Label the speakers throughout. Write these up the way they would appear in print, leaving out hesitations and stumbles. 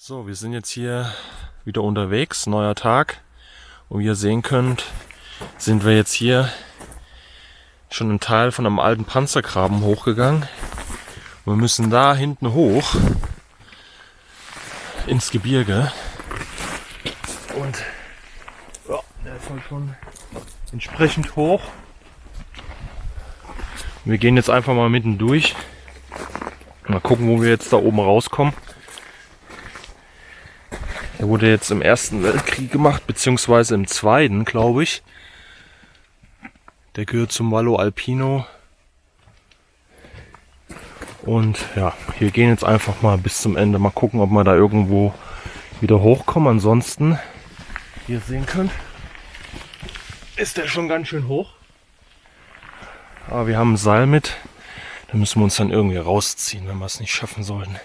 Speaker 1: So, wir sind jetzt hier wieder unterwegs, neuer Tag. Und wie ihr sehen könnt, sind wir jetzt hier schon einen Teil von einem alten Panzergraben hochgegangen. Und wir müssen da hinten hoch ins Gebirge. Und ja, der ist halt schon entsprechend hoch. Und wir gehen jetzt einfach mal mitten durch. Mal gucken, wo wir jetzt da oben rauskommen. Der wurde jetzt im Ersten Weltkrieg gemacht, beziehungsweise im Zweiten, glaube ich. Der gehört zum Vallo Alpino. Und ja, wir gehen jetzt einfach mal bis zum Ende. Mal gucken, ob wir da irgendwo wieder hochkommen. Ansonsten, wie ihr sehen könnt, ist der schon ganz schön hoch. Aber wir haben ein Seil mit. Da müssen wir uns dann irgendwie rausziehen, wenn wir es nicht schaffen sollten.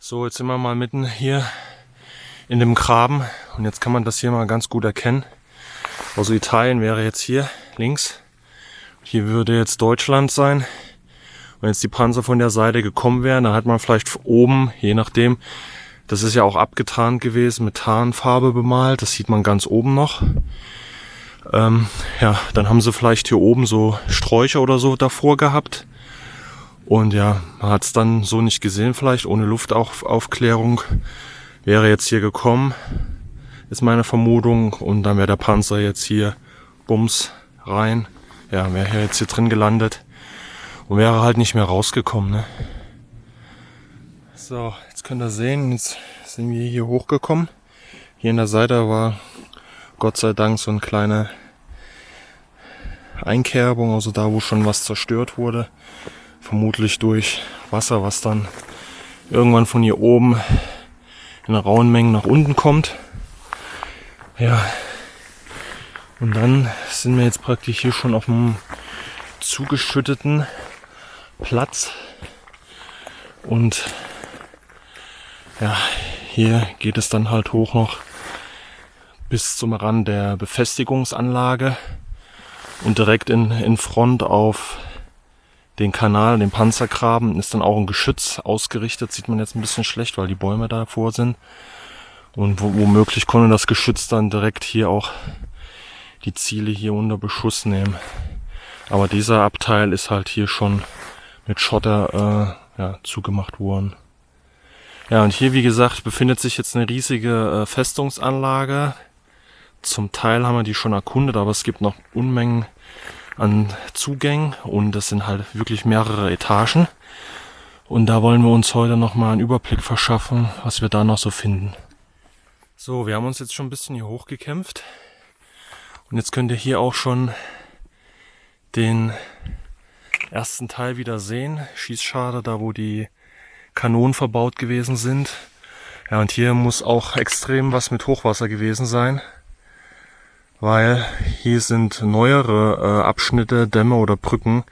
Speaker 1: So, jetzt sind wir mal mitten hier in dem Graben. Und jetzt kann man das hier mal ganz gut erkennen. Also Italien wäre jetzt hier links. Hier würde jetzt Deutschland sein. Wenn jetzt die Panzer von der Seite gekommen wären, dann hat man vielleicht oben, je nachdem, das ist ja auch abgetarnt gewesen, mit Tarnfarbe bemalt. Das sieht man ganz oben noch. Ja, dann haben sie vielleicht hier oben so Sträucher oder so davor gehabt. Und ja, man hat es dann so nicht gesehen, vielleicht ohne Luftaufklärung. Wäre jetzt hier gekommen, ist meine Vermutung. Und dann wäre der Panzer jetzt hier, bums, rein. Ja, wäre jetzt hier drin gelandet. Und wäre halt nicht mehr rausgekommen, ne? So, jetzt könnt ihr sehen, jetzt sind wir hier hochgekommen. Hier an der Seite war Gott sei Dank so eine kleine Einkerbung, also da, wo schon was zerstört wurde. Vermutlich durch Wasser, was dann irgendwann von hier oben in rauen Mengen nach unten kommt. Ja, und dann sind wir jetzt praktisch hier schon auf einem zugeschütteten Platz. Und ja, hier geht es dann halt hoch noch bis zum Rand der Befestigungsanlage und direkt in Front auf den Kanal, den Panzergraben, ist dann auch ein Geschütz ausgerichtet. Sieht man jetzt ein bisschen schlecht, weil die Bäume davor sind. Und womöglich konnte das Geschütz dann direkt hier auch die Ziele hier unter Beschuss nehmen. Aber dieser Abteil ist halt hier schon mit Schotter zugemacht worden. Ja, und hier, wie gesagt, befindet sich jetzt eine riesige Festungsanlage. Zum Teil haben wir die schon erkundet, aber es gibt noch Unmengen an Zugängen und das sind halt wirklich mehrere Etagen. Und da wollen wir uns heute nochmal einen Überblick verschaffen, was wir da noch so finden. So, wir haben uns jetzt schon ein bisschen hier hochgekämpft. Und jetzt könnt ihr hier auch schon den ersten Teil wieder sehen. Schießscharte, da wo die Kanonen verbaut gewesen sind. Ja, und hier muss auch extrem was mit Hochwasser gewesen sein. Weil hier sind neuere Abschnitte, Dämme oder Brücken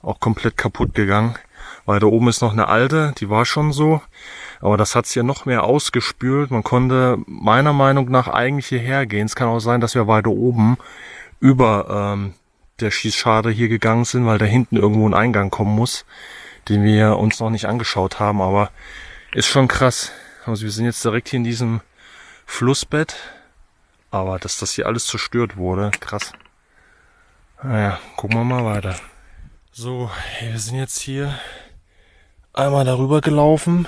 Speaker 1: auch komplett kaputt gegangen. Weil da oben ist noch eine alte, die war schon so. Aber das hat's hier noch mehr ausgespült. Man konnte meiner Meinung nach eigentlich hierher gehen. Es kann auch sein, dass wir weiter oben über der Schießscharte hier gegangen sind, weil da hinten irgendwo ein Eingang kommen muss, den wir uns noch nicht angeschaut haben. Aber ist schon krass. Also wir sind jetzt direkt hier in diesem Flussbett. Aber dass das hier alles zerstört wurde, krass. Naja, gucken wir mal weiter. So, wir sind jetzt hier einmal darüber gelaufen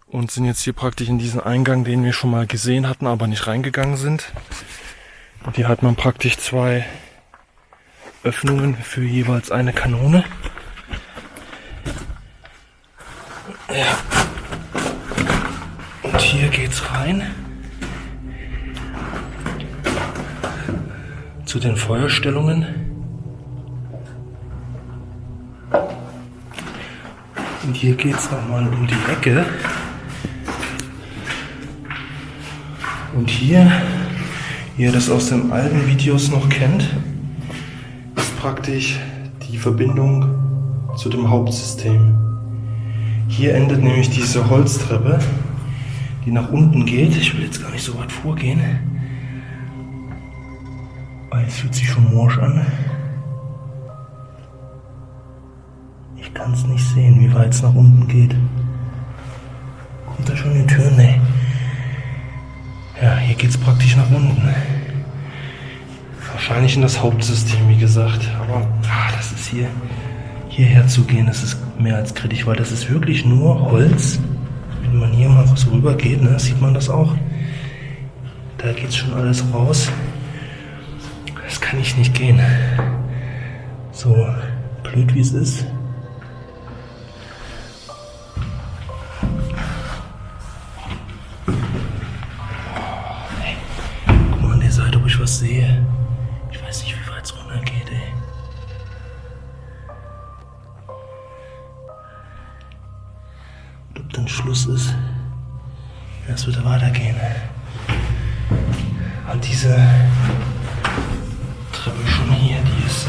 Speaker 1: und sind jetzt hier praktisch in diesen Eingang, den wir schon mal gesehen hatten, aber nicht reingegangen sind. Und hier hat man praktisch 2 Öffnungen für jeweils eine Kanone. Ja. Und hier geht's rein. Zu den Feuerstellungen. Und hier geht es nochmal um die Ecke. Und hier, wie ihr das aus den alten Videos noch kennt, ist praktisch die Verbindung zu dem Hauptsystem. Hier endet nämlich diese Holztreppe, die nach unten geht. Ich will jetzt gar nicht so weit vorgehen. Es fühlt sich schon morsch an. Ich kann es nicht sehen, wie weit es nach unten geht. Kommt da schon die Tür? Nee. Ja, hier geht's praktisch nach unten. Wahrscheinlich in das Hauptsystem, wie gesagt. Aber das ist hierher zu gehen, das ist mehr als kritisch, weil das ist wirklich nur Holz. Wenn man hier mal so rüber geht, ne, sieht man das auch. Da geht's schon alles raus. Das kann ich nicht gehen. So blöd wie es ist. Guck mal an der Seite, ob ich was sehe. Ich weiß nicht, wie weit es runter geht, ey. Und ob dann Schluss ist. Ja, es wird weitergehen. An diese Treppe schon hier, die ist.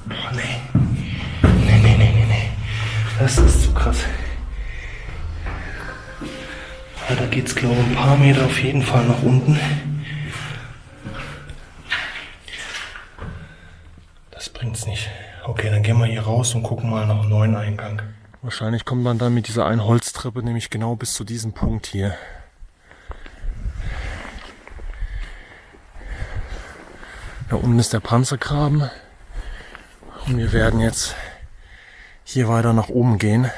Speaker 1: Oh, nee. Nee. Das ist zu krass. Ja, da geht's, glaube ich, ein paar Meter auf jeden Fall nach unten. Das bringt's nicht. Okay, dann gehen wir hier raus und gucken mal nach einem neuen Eingang. Wahrscheinlich kommt man dann mit dieser einen Holztreppe nämlich genau bis zu diesem Punkt hier. Da unten ist der Panzergraben. Und wir werden jetzt hier weiter nach oben gehen.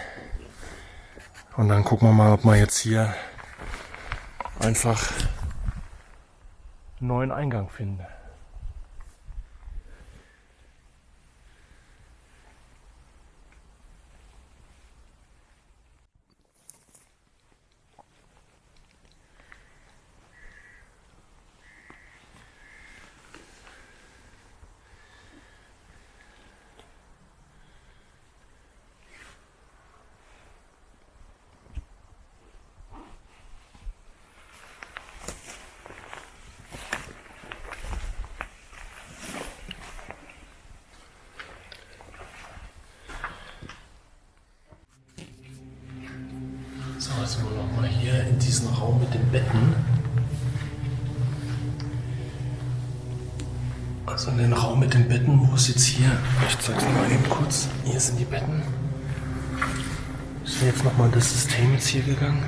Speaker 1: Und dann gucken wir mal, ob wir jetzt hier einfach einen neuen Eingang finden. So, jetzt sind wir nochmal hier in diesen Raum mit den Betten. Also in den Raum mit den Betten, wo es jetzt hier, ich zeig's mal eben kurz, hier sind die Betten. Ich bin jetzt nochmal das System jetzt hier gegangen.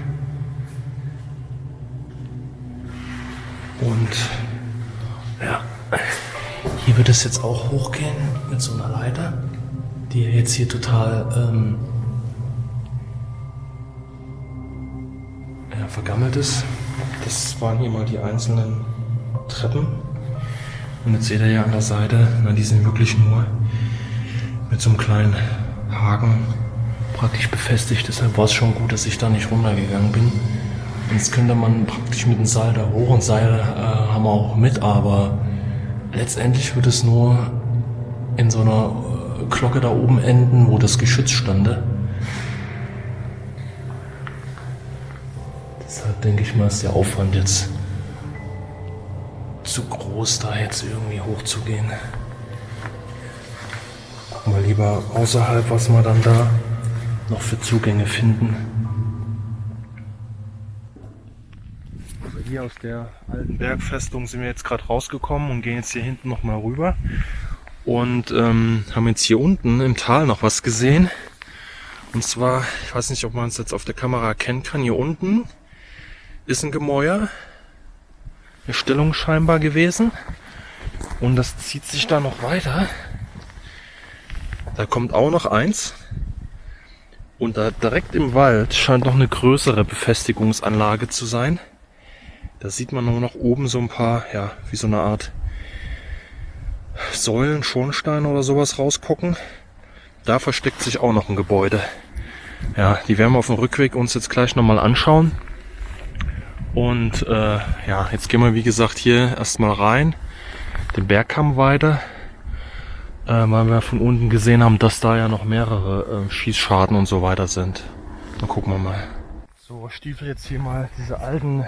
Speaker 1: Und ja, hier wird es jetzt auch hochgehen mit so einer Leiter, die jetzt hier total vergammelt ist. Das waren hier mal die einzelnen Treppen. Und jetzt seht ihr ja an der Seite, die sind wirklich nur mit so einem kleinen Haken praktisch befestigt. Deshalb war es schon gut, dass ich da nicht runtergegangen bin. Jetzt könnte man praktisch mit dem Seil da hoch, und Seil haben wir auch mit, aber letztendlich wird es nur in so einer Glocke da oben enden, wo das Geschütz stande. Deshalb denke ich mal, ist der Aufwand jetzt zu groß, da jetzt irgendwie hochzugehen. Gucken wir lieber außerhalb, was wir dann da noch für Zugänge finden. Also hier aus der alten Bergfestung sind wir jetzt gerade rausgekommen und gehen jetzt hier hinten nochmal rüber. Und haben jetzt hier unten im Tal noch was gesehen. Und zwar, ich weiß nicht, ob man es jetzt auf der Kamera erkennen kann, hier unten ist ein Gemäuer, eine Stellung scheinbar gewesen, und das zieht sich da noch weiter. Da kommt auch noch eins, und da direkt im Wald scheint noch eine größere Befestigungsanlage zu sein. Da sieht man nur noch oben so ein paar, ja, wie so eine Art Säulen, Schornsteine oder sowas rausgucken. Da versteckt sich auch noch ein Gebäude. Ja, die werden wir auf dem Rückweg uns jetzt gleich nochmal anschauen. Und ja, jetzt gehen wir wie gesagt hier erstmal rein, den Bergkamm weiter, weil wir von unten gesehen haben, dass da ja noch mehrere Schießscharten und so weiter sind. Dann gucken wir mal. So, stiefel jetzt hier mal diese alten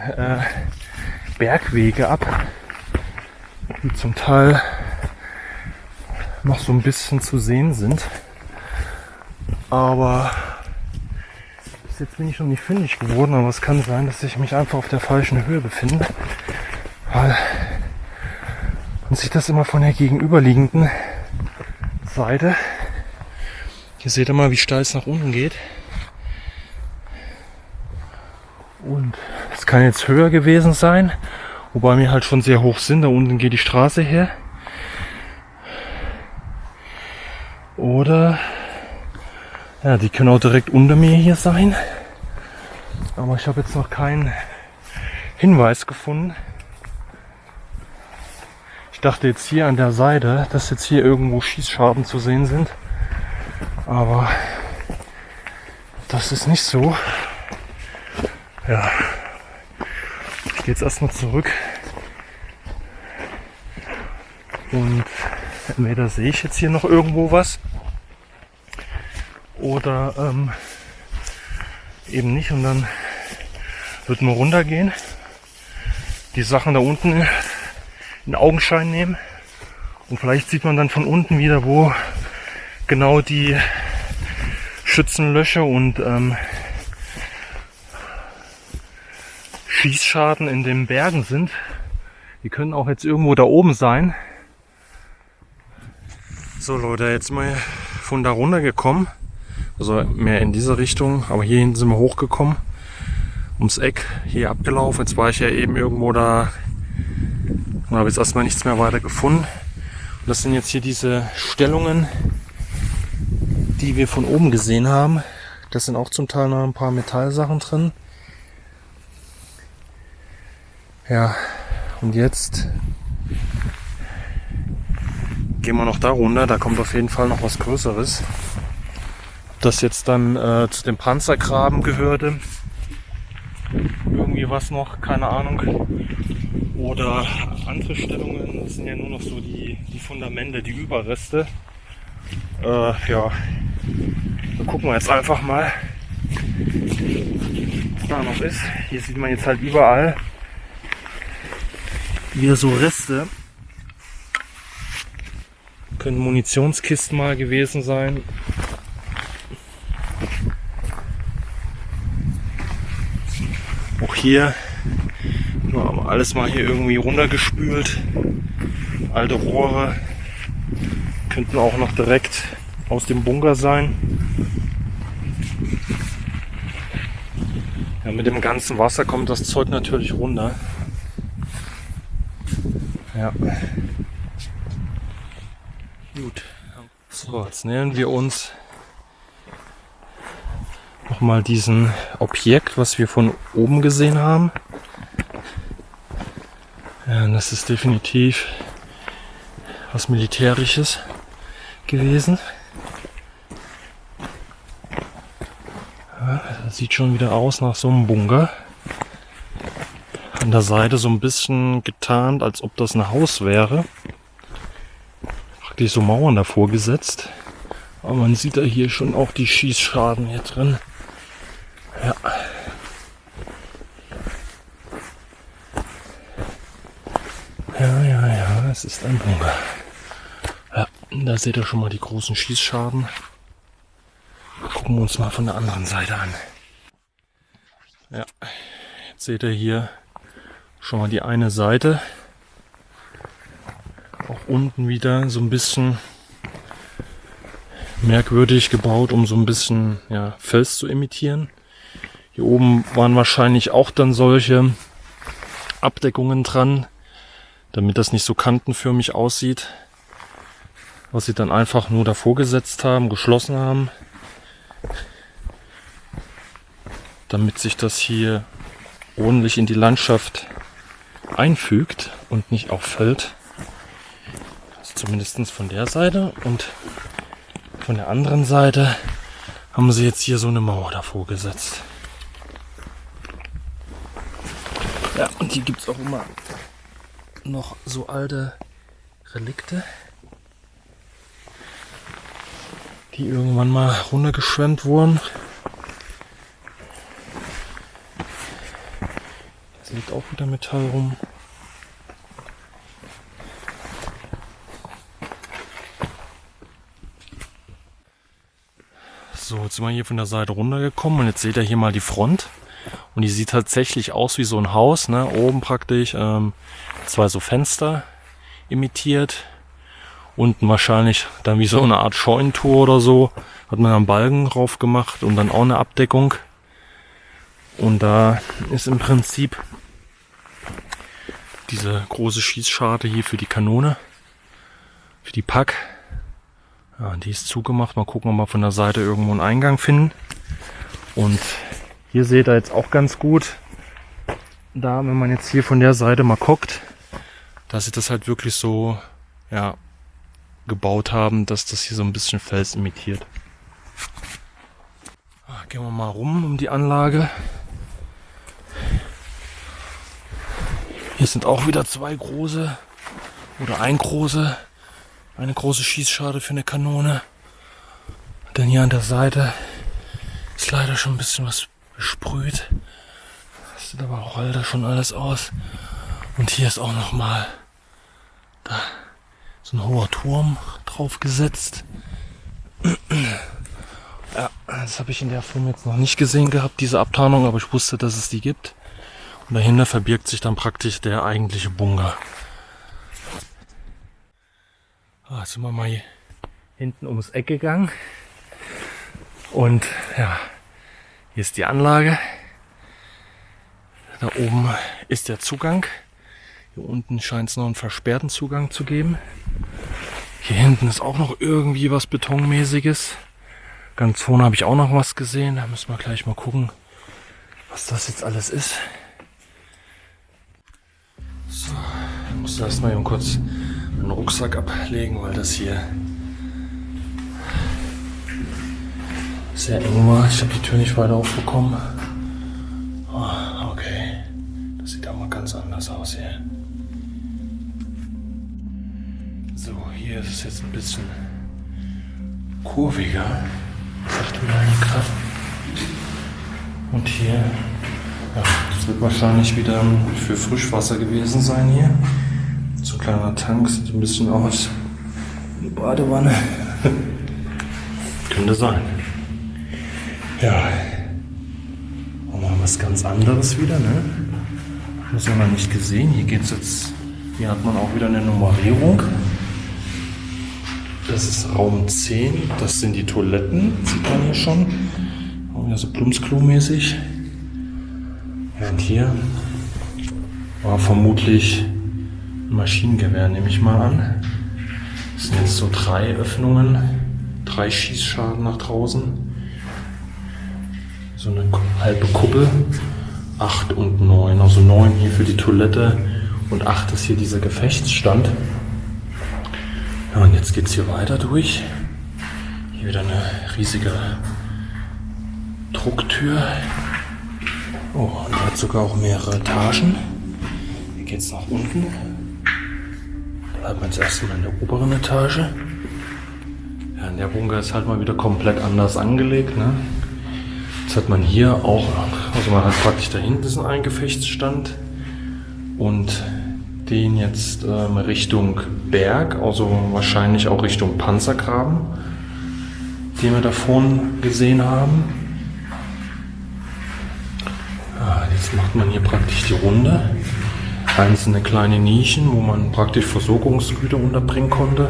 Speaker 1: Bergwege ab, die zum Teil noch so ein bisschen zu sehen sind. Aber jetzt bin ich noch nicht fündig geworden, aber es kann sein, dass ich mich einfach auf der falschen Höhe befinde, weil man sieht das immer von der gegenüberliegenden Seite, Hier seht ihr mal, wie steil es nach unten geht. Und es kann jetzt höher gewesen sein, wobei wir halt schon sehr hoch sind. Da unten geht die Straße her. Oder ja, die können auch direkt unter mir hier sein. Aber ich habe jetzt noch keinen Hinweis gefunden. Ich dachte jetzt hier an der Seite, dass jetzt hier irgendwo Schießscharten zu sehen sind. Aber das ist nicht so. Ja, ich gehe jetzt erstmal zurück. Und entweder sehe ich jetzt hier noch irgendwo was. Oder eben nicht. Und dann wird man runtergehen. Die Sachen da unten in Augenschein nehmen. Und vielleicht sieht man dann von unten wieder, wo genau die Schützenlöcher und Schießscharten in den Bergen sind. Die können auch jetzt irgendwo da oben sein. So Leute, jetzt mal von da runter gekommen. Also mehr in diese Richtung, aber hier hinten sind wir hochgekommen. Ums Eck, hier abgelaufen. Jetzt war ich ja eben irgendwo da und habe jetzt erstmal nichts mehr weiter gefunden. Und das sind jetzt hier diese Stellungen, die wir von oben gesehen haben. Da sind auch zum Teil noch ein paar Metallsachen drin. Ja, und jetzt gehen wir noch da runter. Da kommt auf jeden Fall noch was Größeres. Ob das jetzt dann zu dem Panzergraben gehörte, irgendwie was noch, keine Ahnung. Oder andere Stellungen, das sind ja nur noch so die Fundamente, die Überreste. Ja, da gucken wir jetzt einfach mal, was da noch ist. Hier sieht man jetzt halt überall wieder so Reste. Können Munitionskisten mal gewesen sein. Auch hier alles mal hier irgendwie runtergespült. Alte Rohre könnten auch noch direkt aus dem Bunker sein. Ja, mit dem ganzen Wasser kommt das Zeug natürlich runter. Ja. Gut. So, jetzt nähern wir uns nochmal diesen Objekt, was wir von oben gesehen haben. Ja, das ist definitiv was Militärisches gewesen. Ja, das sieht schon wieder aus nach so einem Bunker. An der Seite so ein bisschen getarnt, als ob das ein Haus wäre. Praktisch so Mauern davor gesetzt. Aber man sieht da hier schon auch die Schießscharten hier drin. Ja. Ja, es ist ein Bunker. Ja, da seht ihr schon mal die großen Schießscharten. Gucken wir uns mal von der anderen Seite an. Ja, jetzt seht ihr hier schon mal die eine Seite. Auch unten wieder so ein bisschen merkwürdig gebaut, um so ein bisschen Fels zu imitieren. Hier oben waren wahrscheinlich auch dann solche Abdeckungen dran, damit das nicht so kantenförmig aussieht, was sie dann einfach nur davor gesetzt haben, geschlossen haben, damit sich das hier ordentlich in die Landschaft einfügt und nicht auffällt. Also zumindest von der Seite, und von der anderen Seite haben sie jetzt hier so eine Mauer davor gesetzt. Ja, und hier gibt es auch immer noch so alte Relikte, die irgendwann mal runtergeschwemmt wurden. Da liegt auch wieder Metall rum. So, jetzt sind wir hier von der Seite runtergekommen und jetzt seht ihr hier mal die Front. Und die sieht tatsächlich aus wie so ein Haus, ne? Oben praktisch zwei so Fenster imitiert Unten wahrscheinlich dann wie so eine Art Scheunentor oder so. Hat man einen Balken drauf gemacht und dann auch eine Abdeckung. Und da ist im Prinzip diese große Schießscharte hier für die Kanone. Für die Pack. Ja, die ist zugemacht. Mal gucken, ob wir von der Seite irgendwo einen Eingang finden. Und hier seht ihr jetzt auch ganz gut. Da, wenn man jetzt hier von der Seite mal guckt, dass sie das halt wirklich so, ja, gebaut haben, dass das hier so ein bisschen Fels imitiert. Gehen wir mal rum um die Anlage. Hier sind auch wieder zwei große oder eine große Schießscharte für eine Kanone. Denn hier an der Seite ist leider schon ein bisschen was besprüht. Das sieht aber auch da schon alles aus. Und hier ist auch nochmal da so ein hoher Turm drauf gesetzt. Ja, das habe ich in der Form jetzt noch nicht gesehen gehabt, diese Abtarnung, aber ich wusste, dass es die gibt. Und dahinter verbirgt sich dann praktisch der eigentliche Bunker. Jetzt sind wir mal hier hinten ums Eck gegangen. Und ja, hier ist die Anlage. Da oben ist der Zugang. Hier unten scheint es noch einen versperrten Zugang zu geben. Hier hinten ist auch noch irgendwie was Betonmäßiges. Ganz vorne habe ich auch noch was gesehen. Da müssen wir gleich mal gucken, was das jetzt alles ist. So, ich muss erstmal eben kurz meinen Rucksack ablegen, weil das hier sehr eng war. Ich habe die Tür nicht weiter aufbekommen. Okay, das sieht auch mal ganz anders aus hier. So, hier ist es jetzt ein bisschen kurviger. Sagt mir eigentlich gerade. Und hier, ja, das wird wahrscheinlich wieder für Frischwasser gewesen sein hier. So ein kleiner Tank, sieht ein bisschen aus wie eine Badewanne. Könnte sein. Ja, und mal was ganz anderes wieder, ne? Das haben wir nicht gesehen. Hier geht's jetzt, hier hat man auch wieder eine Nummerierung. Das ist Raum 10, das sind die Toiletten, sieht man hier schon. Auch wieder so Plumpsklo-mäßig. Ja, und hier war vermutlich ein Maschinengewehr, nehme ich mal an. Das sind jetzt so 3 Öffnungen, 3 Schießscharten nach draußen. So eine halbe Kuppel, 8 und 9, also 9 hier für die Toilette und 8 ist hier dieser Gefechtsstand. Ja, und jetzt geht es hier weiter durch. Hier wieder eine riesige Drucktür. Oh, und hat sogar auch mehrere Etagen. Hier geht es nach unten. Bleiben wir jetzt erstmal in der oberen Etage. Ja, der Bunker ist halt mal wieder komplett anders angelegt, ne? Jetzt hat man hier auch, also man hat praktisch da hinten ist ein Gefechtsstand und den jetzt Richtung Berg, also wahrscheinlich auch Richtung Panzergraben, den wir da vorne gesehen haben. Ja, jetzt macht man hier praktisch die Runde. Einzelne kleine Nischen, wo man praktisch Versorgungsgüter unterbringen konnte.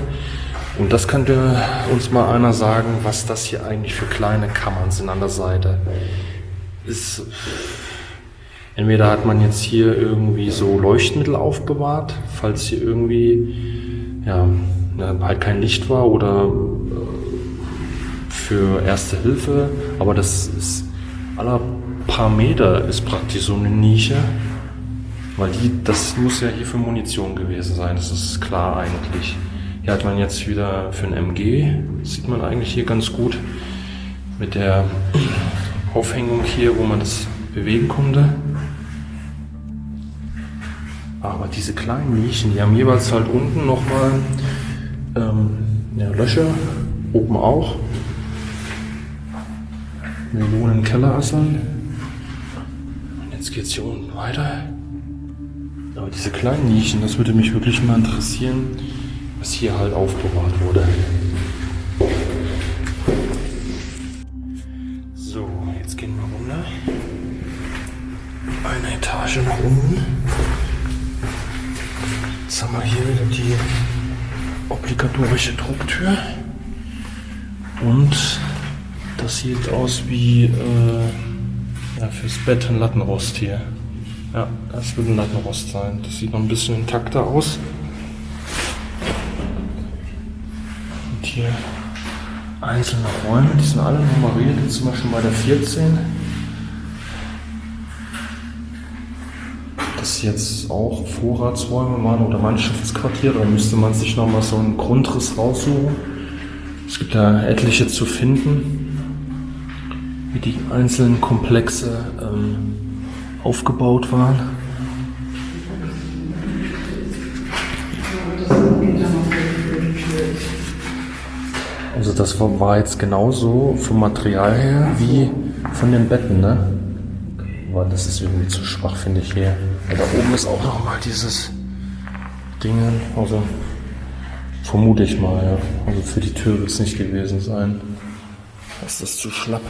Speaker 1: Und das könnte uns mal einer sagen, was das hier eigentlich für kleine Kammern sind an der Seite. Entweder hat man jetzt hier irgendwie so Leuchtmittel aufbewahrt, falls hier irgendwie halt kein Licht war oder für Erste Hilfe. Aber das ist aller paar Meter ist praktisch so eine Nische, weil das muss ja hier für Munition gewesen sein. Das ist klar eigentlich. Hier hat man jetzt wieder für ein MG, das sieht man eigentlich hier ganz gut, mit der Aufhängung hier, wo man das bewegen konnte. Aber diese kleinen Nischen, die haben jeweils halt unten nochmal Löcher, oben auch. Millionen Kellerasseln. Und jetzt geht es hier unten weiter. Aber diese kleinen Nischen, das würde mich wirklich mal interessieren, was hier halt aufbewahrt wurde. So, jetzt gehen wir runter. Eine Etage nach unten. Jetzt haben wir hier wieder die obligatorische Drucktür. Und das sieht aus wie fürs Bett ein Lattenrost hier. Ja, das wird ein Lattenrost sein. Das sieht noch ein bisschen intakter aus. Und hier einzelne Räume, die sind alle nummeriert. Jetzt sind wir schon bei der 14. Das jetzt auch Vorratsräume waren oder Mannschaftsquartiere. Da müsste man sich nochmal so einen Grundriss raussuchen. Es gibt da etliche zu finden, wie die einzelnen Komplexe aufgebaut waren. Also das war jetzt genauso vom Material her wie von den Betten, ne? Aber das ist irgendwie zu schwach, finde ich hier. Und da oben ist auch nochmal dieses Ding, also vermute ich mal, ja. Also für die Tür wird es nicht gewesen sein. Ist das zu schlapp?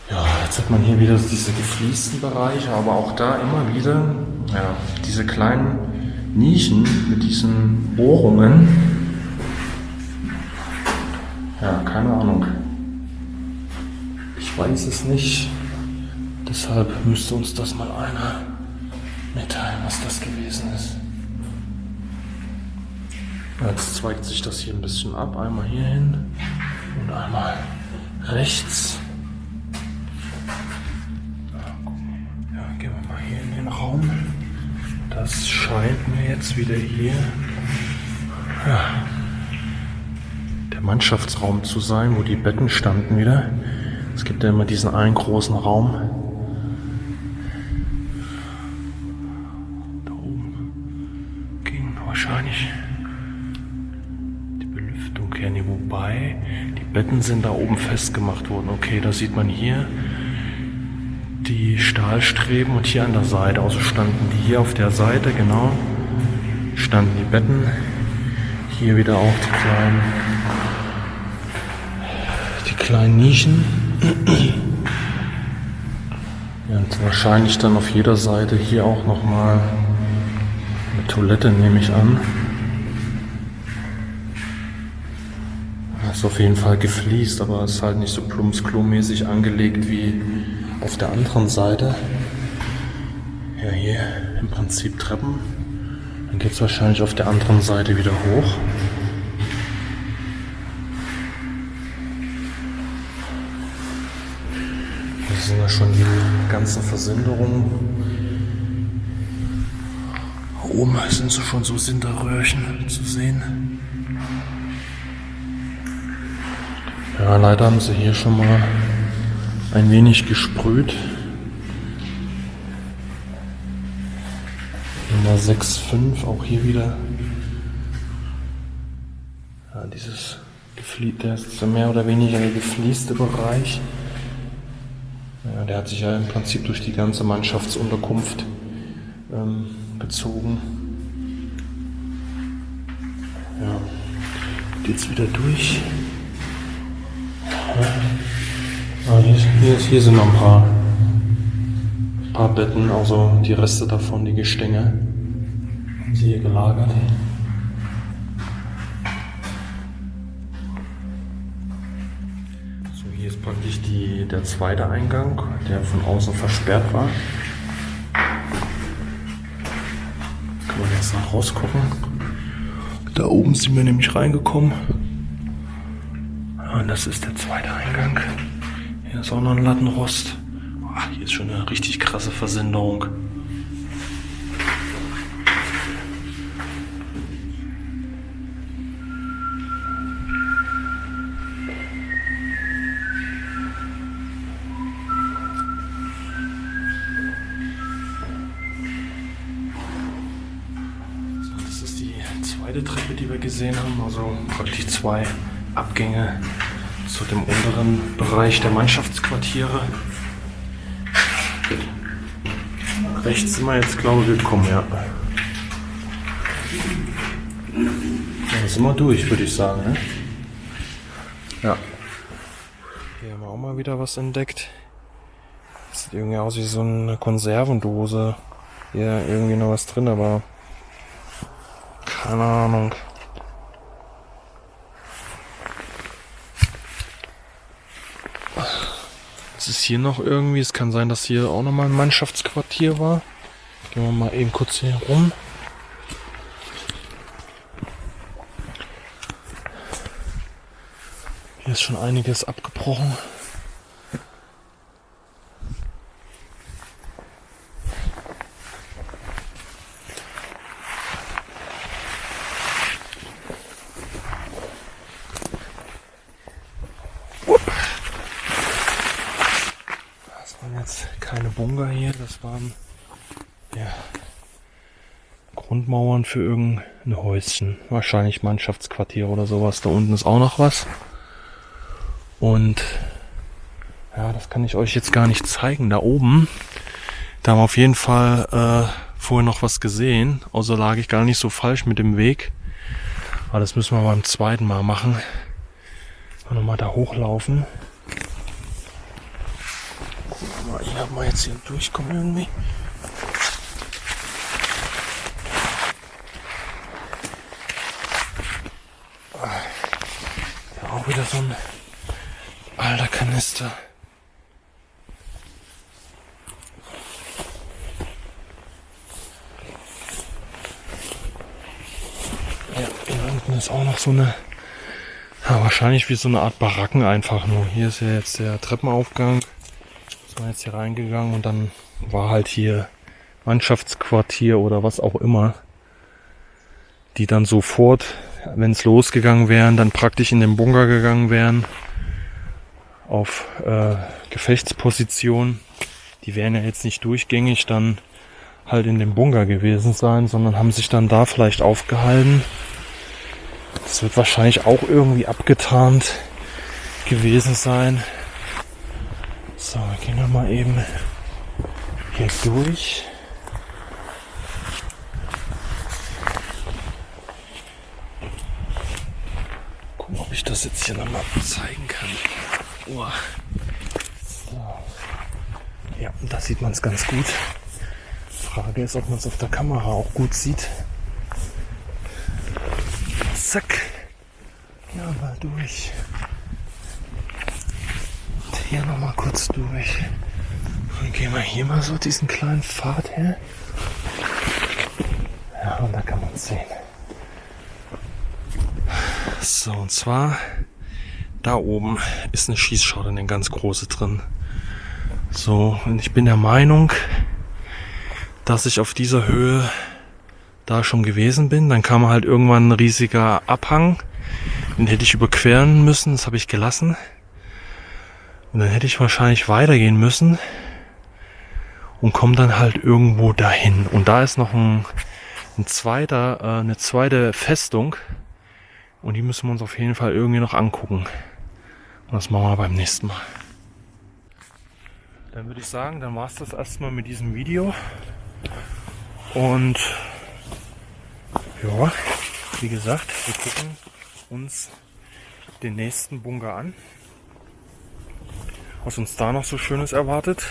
Speaker 1: Ja, jetzt hat man hier wieder diese gefliesten Bereiche, aber auch da immer wieder, ja, diese kleinen Nischen mit diesen Bohrungen. Ja, keine Ahnung. Ich weiß es nicht. Deshalb müsste uns das mal einer mitteilen, was das gewesen ist. Jetzt zweigt sich das hier ein bisschen ab. Einmal hier hin und einmal rechts. Ja, gehen wir mal hier in den Raum. Das scheint mir jetzt wieder hier der Mannschaftsraum zu sein, wo die Betten standen wieder. Es gibt ja immer diesen einen großen Raum. Da oben ging wahrscheinlich die Belüftung her. Nee, wobei die Betten sind da oben festgemacht worden. Okay, da sieht man hier die Stahlstreben und hier an der Seite. Also standen die hier auf der Seite, genau. Standen die Betten. Hier wieder auch die kleinen Nischen. Ja, und wahrscheinlich dann auf jeder Seite hier auch nochmal eine Toilette, nehme ich an. Das ist auf jeden Fall gefliest, aber es ist halt nicht so plumpsklo-mäßig angelegt wie auf der anderen Seite. Ja, hier im Prinzip Treppen. Dann geht es wahrscheinlich auf der anderen Seite wieder hoch. Das sind ja schon die ganzen Versinderungen. Oben sind so schon so Sinterröhrchen zu sehen. Ja, leider haben sie hier schon mal ein wenig gesprüht. Nummer 6,5, auch hier wieder. Ja, dieses der ist so mehr oder weniger der geflieste Bereich. Ja, der hat sich ja im Prinzip durch die ganze Mannschaftsunterkunft gezogen. Ja, geht jetzt wieder durch. Ja. Hier sind noch ein paar Betten, also die Reste davon, die Gestänge, haben sie hier gelagert. So, hier ist praktisch der zweite Eingang, der von außen versperrt war. Kann man jetzt noch rausgucken. Da oben sind wir nämlich reingekommen. Und das ist der zweite Eingang. Hier ist auch noch ein Lattenrost. Ach, hier ist schon eine richtig krasse Versinderung. Das ist die zweite Treppe, die wir gesehen haben. Also praktisch zwei Abgänge zu dem unteren Bereich der Mannschaftsquartiere. Rechts sind wir jetzt, glaube ich, gekommen, ja. Da sind wir durch, würde ich sagen, ne? Ja. Hier haben wir auch mal wieder was entdeckt. Das sieht irgendwie aus wie so eine Konservendose. Hier irgendwie noch was drin, aber Keine Ahnung. Es ist hier noch irgendwie, es kann sein, dass hier auch nochmal ein Mannschaftsquartier war. Gehen wir mal eben kurz hier rum. Hier ist schon einiges abgebrochen. Das waren jetzt keine Bunker hier, das waren ja Grundmauern für irgendein Häuschen. Wahrscheinlich Mannschaftsquartier oder sowas. Da unten ist auch noch was. Und ja, das kann ich euch jetzt gar nicht zeigen. Da oben, da haben wir auf jeden Fall vorher noch was gesehen. Also lag ich gar nicht so falsch mit dem Weg. Aber das müssen wir beim zweiten Mal machen. Nochmal da hochlaufen. Gucken wir mal, hier, ob wir jetzt hier durchkommen irgendwie. Da auch wieder so ein alter Kanister. Ja, hier unten ist auch noch so eine, ja, wahrscheinlich wie so eine Art Baracken einfach nur. Hier ist ja jetzt der Treppenaufgang. Ist man jetzt hier reingegangen und dann war halt hier Mannschaftsquartier oder was auch immer. Die dann sofort, wenn es losgegangen wären, dann praktisch in den Bunker gegangen wären. Auf Gefechtsposition. Die wären ja jetzt nicht durchgängig dann halt in dem Bunker gewesen sein, sondern haben sich dann da vielleicht aufgehalten. Das wird wahrscheinlich auch irgendwie abgetarnt gewesen sein. So, wir gehen wir mal eben hier durch. Gucken, ob ich das jetzt hier nochmal zeigen kann. Oh. So. Ja, da sieht man es ganz gut. Frage ist, ob man es auf der Kamera auch gut sieht. Zack. Ja, mal durch. Und hier nochmal kurz durch. Und gehen wir hier mal so diesen kleinen Pfad her. Ja, und da kann man es sehen. So, und zwar da oben ist eine Schießscharte, eine ganz große drin. So, und ich bin der Meinung, dass ich auf dieser Höhe da schon gewesen bin. Dann kam halt irgendwann ein riesiger Abhang. Den hätte ich überqueren müssen, das habe ich gelassen. Und dann hätte ich wahrscheinlich weitergehen müssen und komme dann halt irgendwo dahin. Und da ist noch eine zweite Festung. Und die müssen wir uns auf jeden Fall irgendwie noch angucken. Und das machen wir beim nächsten Mal. Dann würde ich sagen, dann war es das erstmal mit diesem Video. Und ja, wie gesagt, wir gucken uns den nächsten Bunker an. Was uns da noch so Schönes erwartet.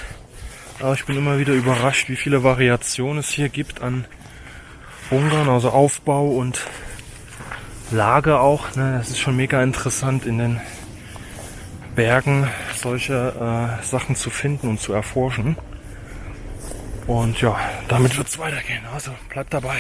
Speaker 1: Aber ich bin immer wieder überrascht, wie viele Variationen es hier gibt an Bunkern, also Aufbau und Lage auch. Ne? Das ist schon mega interessant, in den Bergen solche Sachen zu finden und zu erforschen. Und ja, damit wird es weitergehen. Also bleibt dabei.